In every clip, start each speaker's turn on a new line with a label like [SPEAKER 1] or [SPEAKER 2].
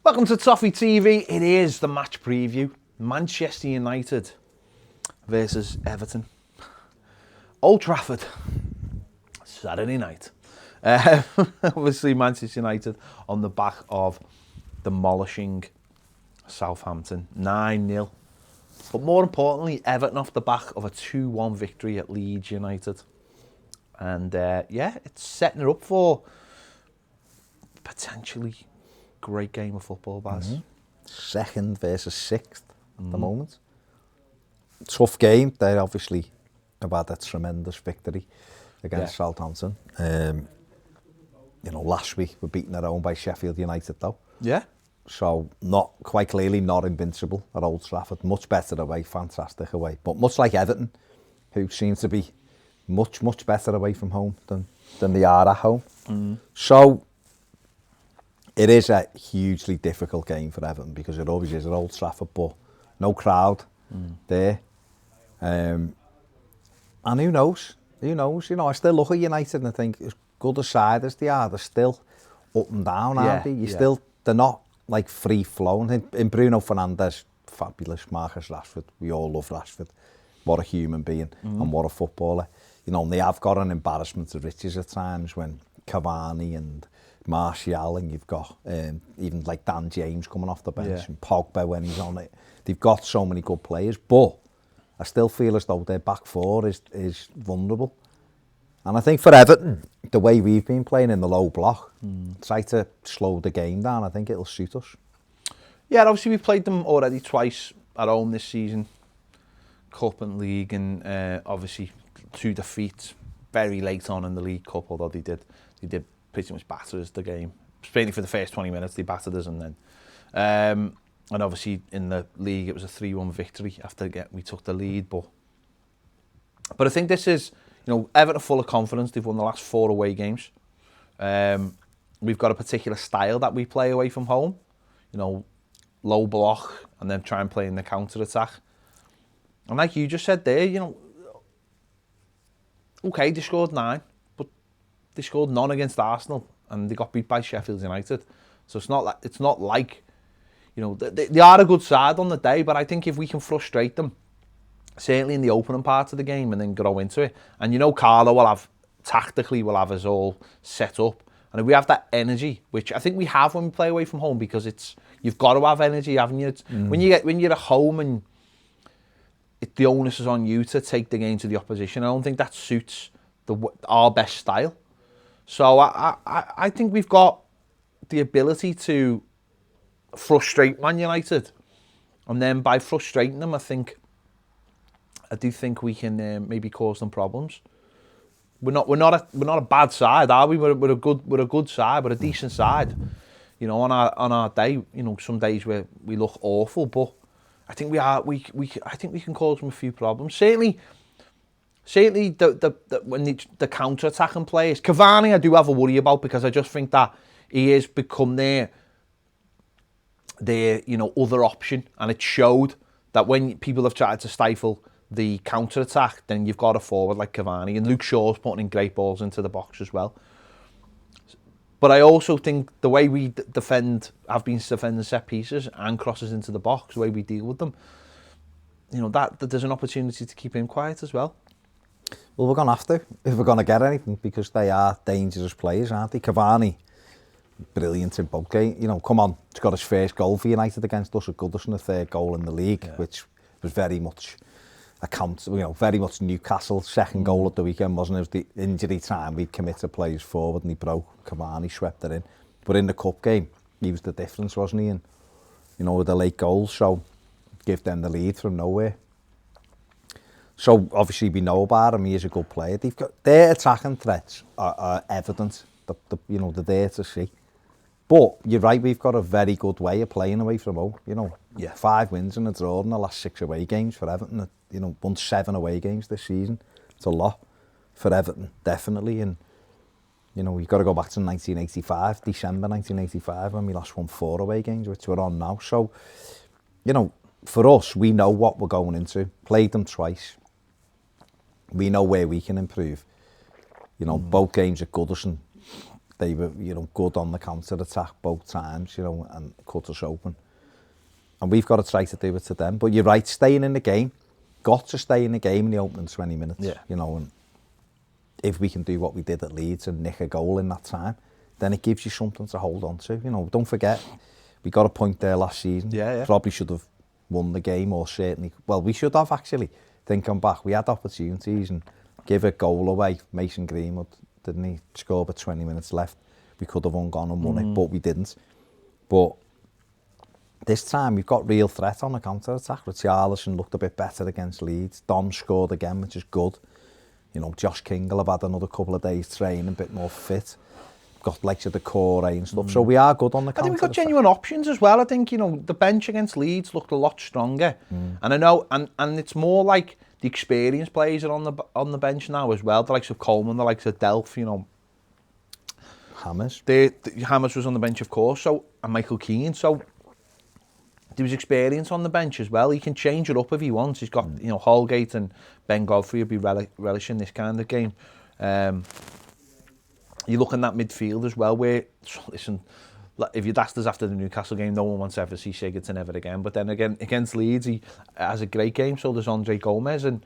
[SPEAKER 1] Welcome to Toffee TV. It is the match preview. Manchester United versus Everton. Old Trafford. Saturday night. Obviously Manchester United on the back of demolishing Southampton 9-0. But more importantly, Everton off the back of a 2-1 victory at Leeds United. And yeah, it's setting it up for potentially great game of football, Baz.
[SPEAKER 2] Mm-hmm. Second versus sixth at the moment. Tough game. They obviously have had a tremendous victory against Southampton. You know, last week we're beaten at home by Sheffield United though.
[SPEAKER 1] Yeah.
[SPEAKER 2] So not quite clearly not invincible at Old Trafford. Much better away, fantastic away. But much like Everton, who seems to be much better away from home than they are at home. So it is a hugely difficult game for Everton because it always is at Old Trafford, but no crowd there. And who knows? You know, I still look at United and I think as good a side as they are, they're still up and down, aren't they? They're not like free flowing. In Bruno Fernandes, fabulous. Marcus Rashford, we all love Rashford. What a human being and what a footballer. You know, and they have got an embarrassment of riches at times when Cavani and Martial, and you've got even like Dan James coming off the bench and Pogba when he's on it. They've got so many good players, but I still feel as though their back four is vulnerable. And I think for Everton, the way we've been playing in the low block, try to slow the game down. I think it'll suit us.
[SPEAKER 1] Yeah, obviously we've played them already twice at home this season. Cup and League, and obviously 2 defeats very late on in the League Cup, although they did pretty much batter us the game. Mainly for the first 20 minutes, they battered us, and then and obviously in the league it was a 3-1 victory after we took the lead. But I think this is, you know, Everton are full of confidence. They've won the last 4 away games. We've got a particular style that we play away from home. You know, low block and then try and play in the counter attack. And like you just said there, you know, okay, they scored 9, but they scored none against Arsenal and they got beat by Sheffield United. So it's not like, you know, they are a good side on the day, but I think if we can frustrate them, certainly in the opening part of the game, and then grow into it. And you know, Carlo will have us all set up. And if we have that energy, which I think we have when we play away from home, because you've got to have energy, haven't you? When you're at home and the onus is on you to take the game to the opposition, I don't think that suits our best style. So I think we've got the ability to frustrate Man United, and then by frustrating them, I do think we can maybe cause them problems. We're not a bad side, are we? We're a good side, we're a decent side. You know, on our day, you know, some days where we look awful, but I think I think we can cause them a few problems. Certainly when the counter attacking players, Cavani I do have a worry about, because I just think that he has become their you know, other option, and it showed that when people have tried to stifle the counter attack, then you've got a forward like Cavani, and Luke Shaw's putting in great balls into the box as well. But I also think the way we have been defending set pieces and crosses into the box, the way we deal with them, you know, that there's an opportunity to keep him quiet as well.
[SPEAKER 2] Well, we're going to have to, if we're going to get anything, because they are dangerous players, aren't they? Cavani, brilliant in both games. You know, come on, he's got his first goal for United against us at Goodison, the 3rd goal in the league, which was very much very much Newcastle's second goal at the weekend, wasn't it? It was the injury time. We'd committed players forward and he broke. Cavani swept it in. But in the cup game, he was the difference, wasn't he? And, you know, with the late goals, so give them the lead from nowhere. So obviously we know about him. He is a good player. Their attacking threats are evident. They're there to see. But you're right, we've got a very good way of playing away from home. You know, 5 wins and a draw in the last 6 away games for Everton. You know, won 7 away games this season. It's a lot for Everton, definitely. And, you know, you've got to go back to 1985, December 1985, when we last won 4 away games, which we're on now. So, you know, for us, we know what we're going into. Played them twice. We know where we can improve. You know, both games at Goodison, they were, good on the counter-attack both times, and cut us open. And we've got to try to do it to them. But you're right, staying in the game, got to stay in the game in the opening 20 minutes, and if we can do what we did at Leeds and nick a goal in that time, then it gives you something to hold on to. Don't forget, we got a point there last season. Probably should have won the game, or certainly, well, we should have actually. Thinking back, we had opportunities and give a goal away. Mason Greenwood, didn't he? Score with 20 minutes left. We could have gone and won it, but we didn't. But this time, we've got real threat on the counter-attack. Richarlison looked a bit better against Leeds. Dom scored again, which is good. Josh King will have had another couple of days training, a bit more fit. Got legs of the core and stuff. So we are good on the counter.
[SPEAKER 1] I think we've got genuine options as well. I think, the bench against Leeds looked a lot stronger. And I know, and it's more like the experienced players are on the bench now as well. The likes of Coleman, the likes of Delph,
[SPEAKER 2] Hammers.
[SPEAKER 1] Hammers was on the bench, of course, and Michael Keane. So there was experience on the bench as well. He can change it up if he wants. He's got, Holgate and Ben Godfrey will be relishing this kind of game. You look in that midfield as well, where, listen, if you'd asked us after the Newcastle game, no one wants to ever see Sigurdsson ever again. But then again, against Leeds, he has a great game. So there's Andre Gomez and,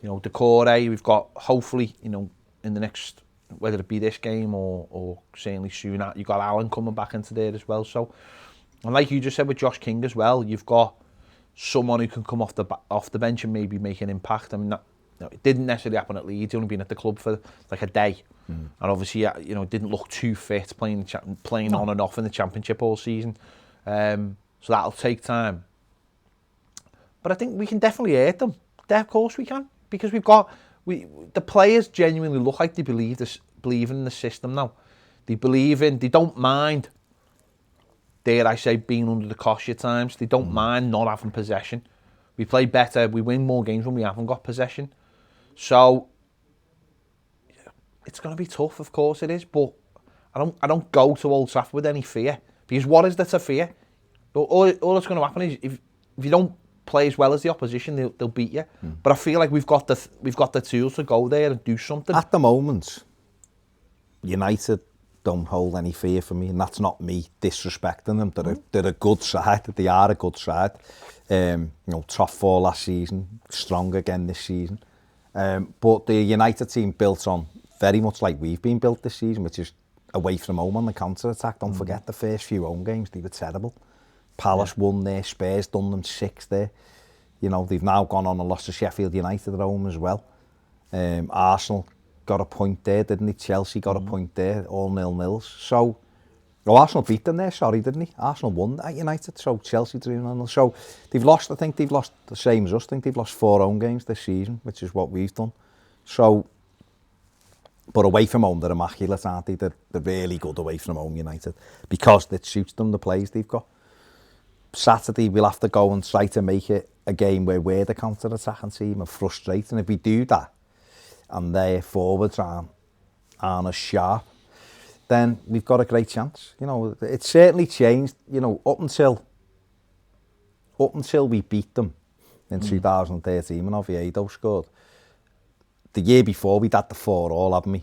[SPEAKER 1] Decore. We've got, hopefully, in the next, whether it be this game or certainly soon, you've got Alan coming back into there as well. So, and like you just said with Josh King as well, you've got someone who can come off the bench and maybe make an impact. I mean, it didn't necessarily happen at Leeds. He'd only been at the club for like a day. And obviously, it didn't look too fit playing on and off in the Championship all season. So that'll take time. But I think we can definitely hurt them. Of course we can. Because the players genuinely look like they believe in the system now. They don't mind, dare I say, being under the cosh at times. They don't mind not having possession. We play better, we win more games when we haven't got possession. So it's going to be tough, of course it is, but I don't go to Old Trafford with any fear, because what is there to fear? All that's going to happen is if you don't play as well as the opposition, they'll beat you. But I feel like we've got the tools to go there and do something.
[SPEAKER 2] At the moment, United don't hold any fear for me, and that's not me disrespecting them. They're a good side. They are a good side. Top four last season, strong again this season. But the United team built on very much like we've been built this season, which is away from home on the counter-attack. Don't forget the first few home games, they were terrible. Palace won there, Spurs done them 6 there. They've now gone on and lost to Sheffield United at home as well. Arsenal got a point there, didn't they? Chelsea got a point there, all 0-0s. So, Arsenal beat them there, didn't he? Arsenal won at United, so Chelsea 3-0. So, I think they've lost the same as us. I think they've lost 4 home games this season, which is what we've done. So, but away from home, they're immaculate, aren't they? They're really good away from home, United, because it suits them, the plays they've got. Saturday, we'll have to go and try to make it a game where we're the counter-attacking team and frustrating. If we do that, and their forwards aren't as sharp, then we've got a great chance. It's certainly changed, up until we beat them in 2013 when Oviedo scored. The year before, we'd had the 4-4, haven't we?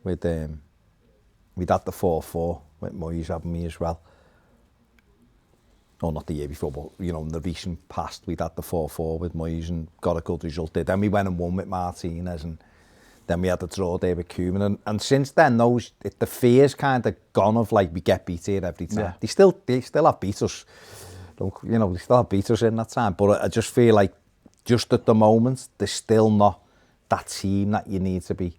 [SPEAKER 2] We'd had the 4-4 with Moyes, haven't we, as well? No, not the year before, but, in the recent past, we'd had the 4-4 with Moyes and got a good result there. Then we went and won with Martinez, and then we had the draw there with Koeman. And since then, the fear's kind of gone of, like, we get beat here every time. Yeah. They still have beat us. They still have beat us in that time. But I just feel like, just at the moment, they're still not that team that you need to be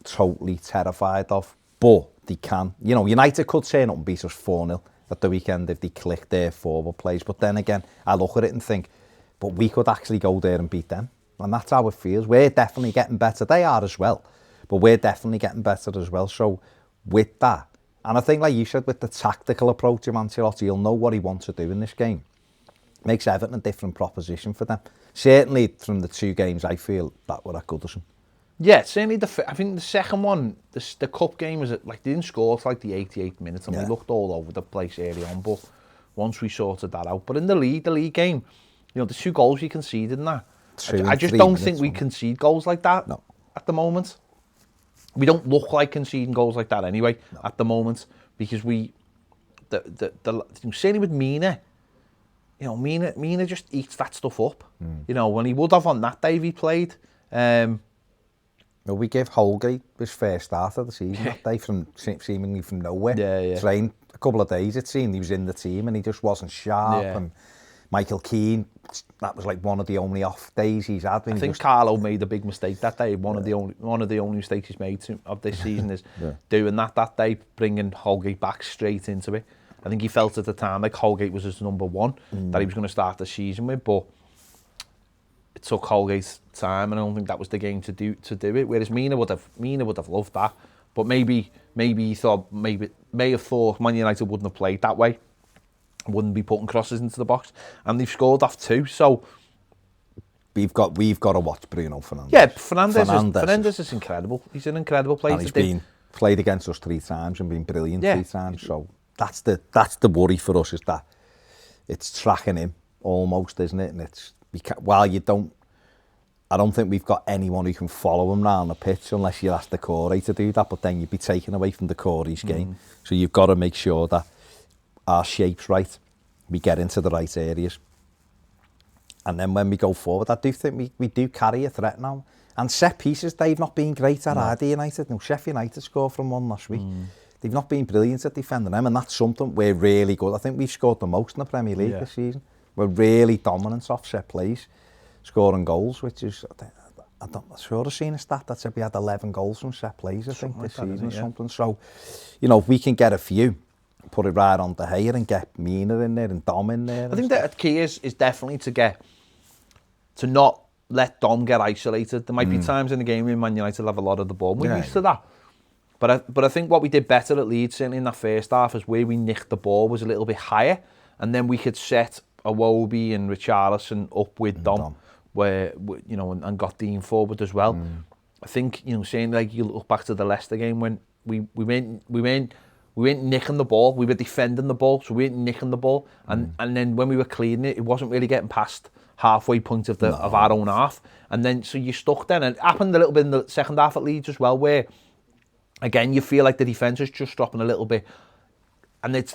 [SPEAKER 2] totally terrified of. But they can. United could turn up and beat us 4-0 at the weekend if they click their forward plays. But then again, I look at it and think, but we could actually go there and beat them. And that's how it feels. We're definitely getting better. They are as well. But we're definitely getting better as well. So with that, and I think, like you said, with the tactical approach of Ancelotti, he'll know what he wants to do in this game. Makes Everton a different proposition for them. Certainly from the 2 games, I feel that were at Goodison.
[SPEAKER 1] Yeah, certainly. I think the second one, the cup game, was they didn't score till like the 88th minute, and we looked all over the place early on. But once we sorted that out, but in the league game, the 2 goals you conceded in that, I just don't think we concede goals like that at the moment. we don't look like conceding goals like that anyway at the moment, because certainly with Mina, you know, Mina just eats that stuff up. You know, when he would have on that day if he played.
[SPEAKER 2] Well, we gave Holgate his first start of the season that day seemingly from nowhere.
[SPEAKER 1] Yeah.
[SPEAKER 2] Trained a couple of days, it seemed. He was in the team and he just wasn't sharp.
[SPEAKER 1] Yeah.
[SPEAKER 2] And Michael Keane, that was like one of the only off days he's had.
[SPEAKER 1] I think Carlo made a big mistake that day. One of the only mistakes he's made of this season is doing that day, bringing Holgate back straight into it. I think he felt at the time like Holgate was his number one that he was going to start the season with, but it took Holgate's time, and I don't think that was the game to do it. Whereas Mina would have loved that, but maybe he thought may have thought Man United wouldn't have played that way, wouldn't be putting crosses into the box, and they've scored off two. So
[SPEAKER 2] we've got to watch Bruno Fernandes.
[SPEAKER 1] Yeah, Fernandes is incredible. He's an incredible player.
[SPEAKER 2] And he's played against us 3 times and been brilliant 3 times. So that's the worry for us, is that it's tracking him almost, isn't it? And it's I don't think we've got anyone who can follow him round the pitch unless you ask the Corey to do that, but then you'd be taken away from the Corey's game. So you've got to make sure that our shape's right, we get into the right areas. And then when we go forward, I do think we do carry a threat now. And set pieces, they've not been great at either, United. No, Sheffield United scored from one last week. They've not been brilliant at defending them, and that's something we're really good. I think we've scored the most in the Premier League this season. We're really dominant off set plays, scoring goals, which is, I'm sure I've seen a stat that said we had 11 goals from set plays, I think, this season or something. So, you know, if we can get a few, put it right on the hair and get Mina in there and Dom in there.
[SPEAKER 1] I think that the key is definitely to not let Dom get isolated. There might be times in the game when Man United have a lot of the ball. We're used to that. But I think what we did better at Leeds, certainly in that first half, is where we nicked the ball was a little bit higher, and then we could set Iwobi and Richarlison up with Dom, where, you know, and got Dean forward as well. I think, you know, saying like you look back to the Leicester game when we weren't nicking the ball, we were defending the ball, so we weren't nicking the ball, and then when we were clearing it, it wasn't really getting past halfway point of our own half, and then so you're stuck then. And it happened a little bit in the second half at Leeds as well, where again you feel like the defence is just dropping a little bit, and it's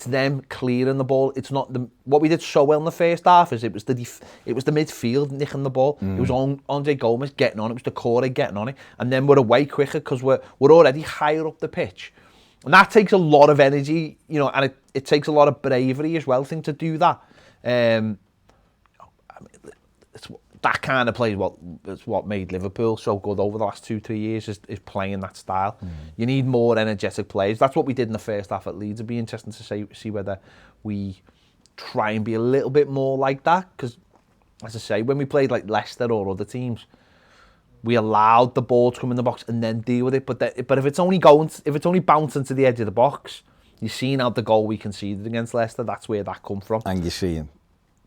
[SPEAKER 1] them clearing the ball. It's not what we did so well in the first half is it was the midfield nicking the ball. It was Andre Gomez getting on it. It was the Corey getting on it, and then we're away quicker because we're already higher up the pitch, and that takes a lot of energy, you know, and it takes a lot of bravery as well, I think, to do that. It's that kind of play. It's what made Liverpool so good over the last 2-3 years is playing that style. You need more energetic players. That's what we did in the first half at Leeds. It'd be interesting to see whether we try and be a little bit more like that. Because, as I say, when we played like Leicester or other teams, we allowed the ball to come in the box and then deal with it. But if it's only bouncing to the edge of the box, you've seen how the goal we conceded against Leicester. That's where that come from.
[SPEAKER 2] And you're seeing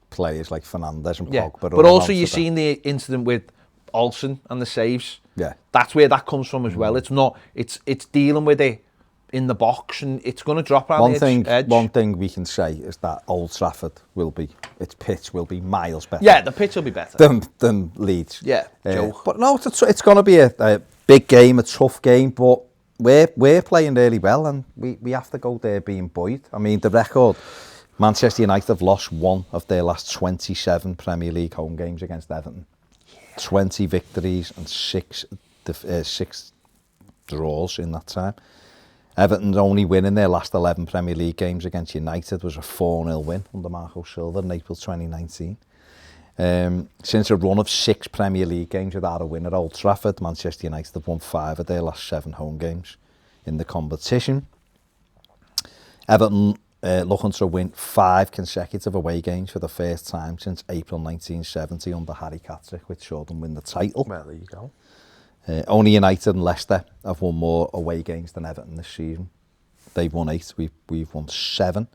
[SPEAKER 2] players like Fernandes and Pogba.
[SPEAKER 1] But also you've seen the incident with Olsen and the saves.
[SPEAKER 2] Yeah.
[SPEAKER 1] That's where that comes from as well. It's not. It's dealing with it in the box, and it's going to drop around the edge.
[SPEAKER 2] One thing we can say is that Old Trafford its pitch will be miles better.
[SPEAKER 1] Yeah, the pitch will be better
[SPEAKER 2] than Leeds.
[SPEAKER 1] Yeah, joke.
[SPEAKER 2] But no, it's going to be a big game, a tough game. But we're playing really well, and we have to go there being buoyed. I mean, the record. Manchester United have lost 1 of their last 27 Premier League home games against Everton. 20 victories and 6 draws in that time. Everton's only win in their last 11 Premier League games against United was a 4-0 win under Marco Silva in April 2019. Since a run of 6 Premier League games without a win at Old Trafford, Manchester United have won 5 of their last 7 home games in the competition. Everton looking to win 5 consecutive away games for the first time since April 1970 under Harry Catterick, which saw them win the title.
[SPEAKER 1] Well, there you go.
[SPEAKER 2] Only United and Leicester have won more away games than Everton this season. They've won 8, we've won 7.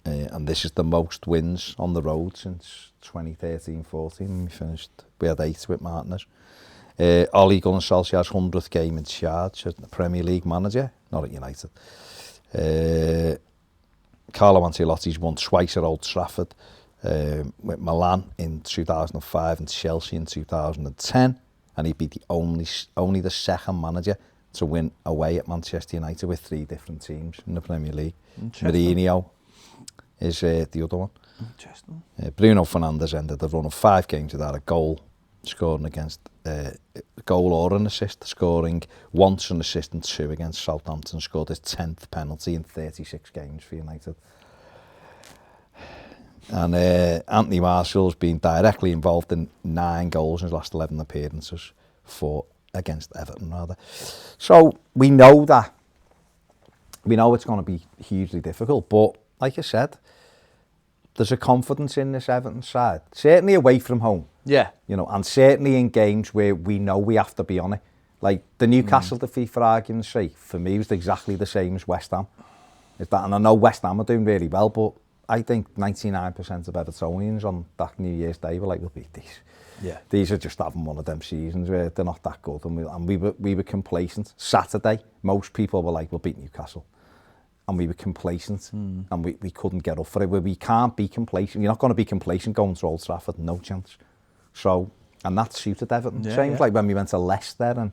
[SPEAKER 2] And this is the most wins on the road since 2013-14. We had 8 with Martinez. Ole Gunnar Solskjaer's 100th game in charge as the Premier League manager, not at United. Carlo Ancelotti's won twice at Old Trafford, with Milan in 2005 and Chelsea in 2010. and he'd be only the second manager to win away at Manchester United with 3 different teams in the Premier League. Mourinho is the other one.
[SPEAKER 1] Interesting.
[SPEAKER 2] Bruno Fernandes ended the run of 5 games without a goal, scoring against goal or an assist, scoring once an assist and 2 against Southampton, scored his 10th penalty in 36 games for United. And Anthony Martial's been directly involved in 9 goals in his last 11 appearances, 4 against Everton rather. So we know it's going to be hugely difficult, but like I said, there's a confidence in this Everton side, certainly away from home.
[SPEAKER 1] Yeah.
[SPEAKER 2] You know, and certainly in games where we know we have to be on it. Like the Newcastle defeat, for argument's sake, for me was exactly the same as West Ham. And I know West Ham are doing really well, but I think 99% of Evertonians on that New Year's Day were like, we'll beat these.
[SPEAKER 1] Yeah.
[SPEAKER 2] These are just having one of them seasons where they're not that good. And we were complacent. Saturday, most people were like, we'll beat Newcastle. And we were complacent, and we couldn't get up for it. Where we can't be complacent. You're not going to be complacent going to Old Trafford, no chance. So, and that suited Everton. Same like when we went to Leicester and,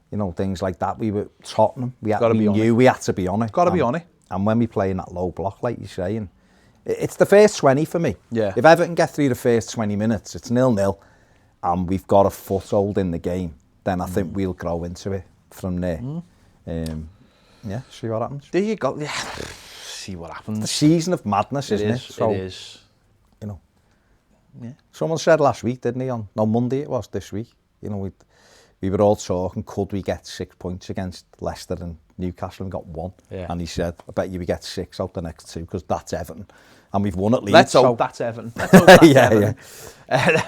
[SPEAKER 2] you know, things like that. We were Tottenham. We knew we had to be on it.
[SPEAKER 1] Got to be on it.
[SPEAKER 2] And when we play in that low block, like you're saying, it's the first 20 for me.
[SPEAKER 1] Yeah.
[SPEAKER 2] If Everton get through the first 20 minutes, it's 0-0, and we've got a foothold in the game, then I think we'll grow into it from there. Yeah, see what happens.
[SPEAKER 1] There you go. Yeah, see what happens.
[SPEAKER 2] The season of madness, isn't it? So,
[SPEAKER 1] it is.
[SPEAKER 2] You know.
[SPEAKER 1] Yeah.
[SPEAKER 2] Someone said last week, didn't he? On Monday it was this week. You know, we were all talking, could we get 6 points against Leicester and Newcastle, and got 1?
[SPEAKER 1] Yeah.
[SPEAKER 2] And he said, I bet you we get 6 out the next 2 because that's Everton, and we've won at Leeds.
[SPEAKER 1] Let's hope that's Everton. Let's hope that's Everton.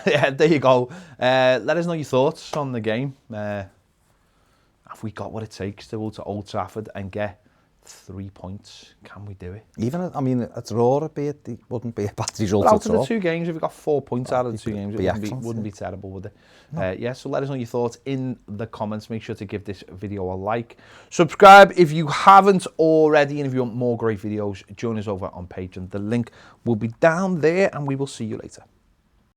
[SPEAKER 1] Yeah, there you go. Let us know your thoughts on the game. Have we got what it takes to go to Old Trafford and get 3 points? Can we do it?
[SPEAKER 2] Even, I mean, a draw it wouldn't be a bad result
[SPEAKER 1] out
[SPEAKER 2] at
[SPEAKER 1] of
[SPEAKER 2] all.
[SPEAKER 1] the 2 games, if we got 4 points out of the 2 games, it wouldn't be terrible, would it?
[SPEAKER 2] No.
[SPEAKER 1] Yeah, so let us know your thoughts in the comments. Make sure to give this video a like. Subscribe if you haven't already, and if you want more great videos, join us over on Patreon. The link will be down there, and we will see you later.